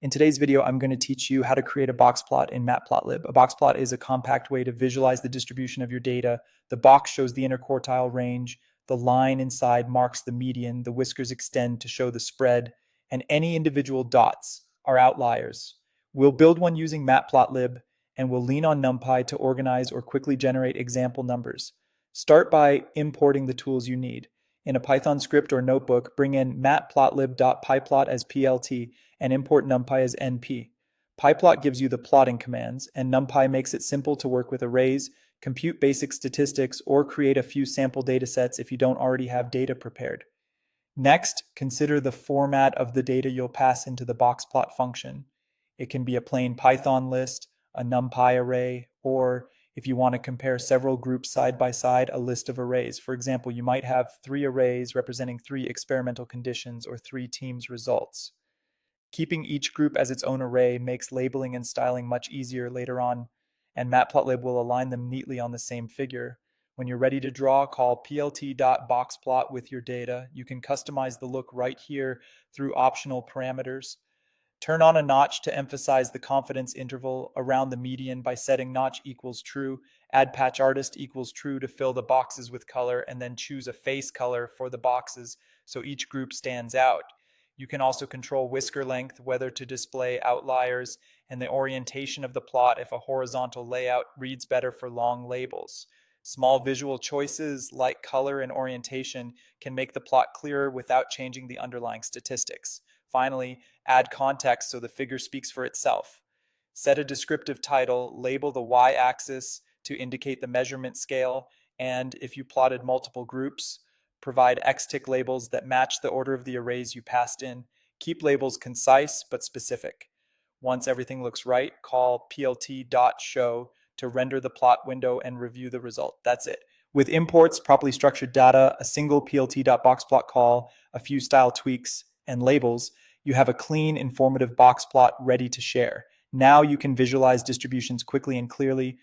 In today's video, I'm going to teach you how to create a box plot in Matplotlib. A box plot is a compact way to visualize the distribution of your data. The box shows the interquartile range, the line inside marks the median, the whiskers extend to show the spread, and any individual dots are outliers. We'll build one using Matplotlib, and we'll lean on NumPy to organize or quickly generate example numbers. Start by importing the tools you need. In a Python script or notebook, bring in matplotlib.pyplot as PLT and import NumPy as NP. Pyplot gives you the plotting commands, and NumPy makes it simple to work with arrays, compute basic statistics, or create a few sample datasets if you don't already have data prepared. Next, consider the format of the data you'll pass into the boxplot function. It can be a plain Python list, a NumPy array, or if you want to compare several groups side by side, a list of arrays. For example, you might have 3 arrays representing 3 experimental conditions or 3 teams' results. Keeping each group as its own array makes labeling and styling much easier later on, and Matplotlib will align them neatly on the same figure. When you're ready to draw, call plt.boxplot with your data. You can customize the look right here through optional parameters. Turn on a notch to emphasize the confidence interval around the median by setting notch equals true. Add patch artist equals true to fill the boxes with color, and then choose a face color for the boxes so each group stands out. You can also control whisker length, whether to display outliers, and the orientation of the plot if a horizontal layout reads better for long labels. Small visual choices like color and orientation can make the plot clearer without changing the underlying statistics. Finally, add context so the figure speaks for itself. Set a descriptive title, label the y-axis to indicate the measurement scale, and if you plotted multiple groups, provide X-tick labels that match the order of the arrays you passed in. Keep labels concise but specific. Once everything looks right, call plt.show to render the plot window and review the result. That's it. With imports, properly structured data, a single plt.boxplot call, a few style tweaks, and labels, you have a clean, informative box plot ready to share. Now you can visualize distributions quickly and clearly.